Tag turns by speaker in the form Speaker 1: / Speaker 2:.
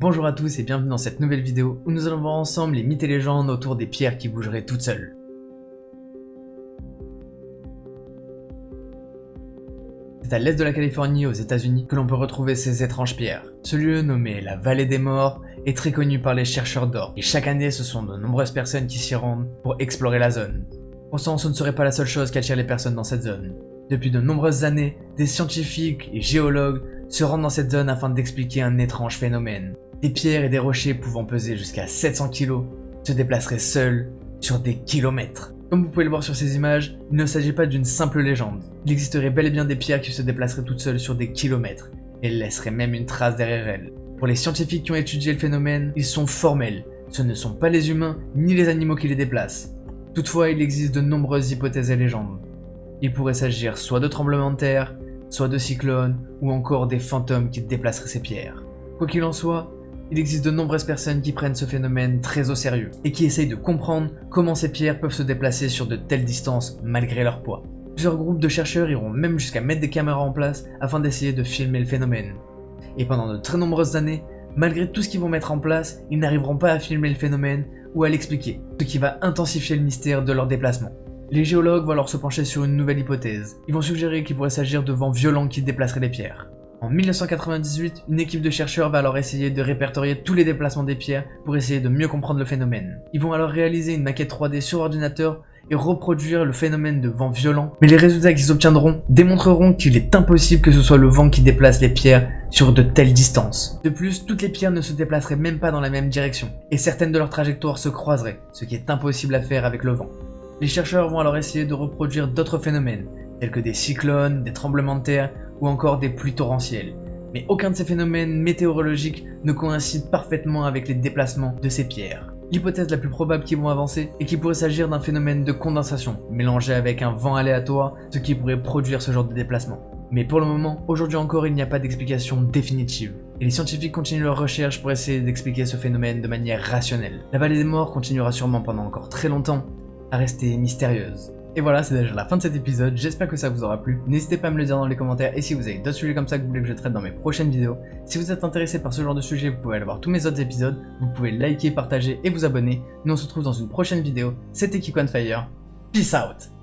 Speaker 1: Bonjour à tous et bienvenue dans cette nouvelle vidéo où nous allons voir ensemble les mythes et légendes autour des pierres qui bougeraient toutes seules. C'est à l'est de la Californie aux États-Unis que l'on peut retrouver ces étranges pierres. Ce lieu nommé la Vallée des Morts est très connu par les chercheurs d'or et chaque année ce sont de nombreuses personnes qui s'y rendent pour explorer la zone. Pourtant ce ne serait pas la seule chose qui attire les personnes dans cette zone. Depuis de nombreuses années, des scientifiques et géologues se rendent dans cette zone afin d'expliquer un étrange phénomène. Des pierres et des rochers pouvant peser jusqu'à 700 kg se déplaceraient seuls sur des kilomètres. Comme vous pouvez le voir sur ces images, il ne s'agit pas d'une simple légende. Il existerait bel et bien des pierres qui se déplaceraient toutes seules sur des kilomètres et laisseraient même une trace derrière elles. Pour les scientifiques qui ont étudié le phénomène, ils sont formels. Ce ne sont pas les humains ni les animaux qui les déplacent. Toutefois, il existe de nombreuses hypothèses et légendes. Il pourrait s'agir soit de tremblements de terre, soit de cyclones, ou encore des fantômes qui déplaceraient ces pierres. Quoi qu'il en soit, il existe de nombreuses personnes qui prennent ce phénomène très au sérieux, et qui essayent de comprendre comment ces pierres peuvent se déplacer sur de telles distances malgré leur poids. Plusieurs groupes de chercheurs iront même jusqu'à mettre des caméras en place afin d'essayer de filmer le phénomène. Et pendant de très nombreuses années, malgré tout ce qu'ils vont mettre en place, ils n'arriveront pas à filmer le phénomène ou à l'expliquer, ce qui va intensifier le mystère de leur déplacement. Les géologues vont alors se pencher sur une nouvelle hypothèse. Ils vont suggérer qu'il pourrait s'agir de vents violents qui déplaceraient les pierres. En 1998, une équipe de chercheurs va alors essayer de répertorier tous les déplacements des pierres pour essayer de mieux comprendre le phénomène. Ils vont alors réaliser une maquette 3D sur ordinateur et reproduire le phénomène de vent violent. Mais les résultats qu'ils obtiendront démontreront qu'il est impossible que ce soit le vent qui déplace les pierres sur de telles distances. De plus, toutes les pierres ne se déplaceraient même pas dans la même direction, et certaines de leurs trajectoires se croiseraient, ce qui est impossible à faire avec le vent. Les chercheurs vont alors essayer de reproduire d'autres phénomènes, tels que des cyclones, des tremblements de terre ou encore des pluies torrentielles. Mais aucun de ces phénomènes météorologiques ne coïncide parfaitement avec les déplacements de ces pierres. L'hypothèse la plus probable qu'ils vont avancer est qu'il pourrait s'agir d'un phénomène de condensation, mélangé avec un vent aléatoire, ce qui pourrait produire ce genre de déplacement. Mais pour le moment, aujourd'hui encore, il n'y a pas d'explication définitive. Et les scientifiques continuent leurs recherches pour essayer d'expliquer ce phénomène de manière rationnelle. La Vallée des Morts continuera sûrement pendant encore très longtemps à rester mystérieuse. Et voilà, c'est déjà la fin de cet épisode, j'espère que ça vous aura plu. N'hésitez pas à me le dire dans les commentaires et si vous avez d'autres sujets comme ça que vous voulez que je traite dans mes prochaines vidéos. Si vous êtes intéressé par ce genre de sujet, vous pouvez aller voir tous mes autres épisodes, vous pouvez liker, partager et vous abonner. Nous on se retrouve dans une prochaine vidéo, c'était Kiko on Fire, peace out.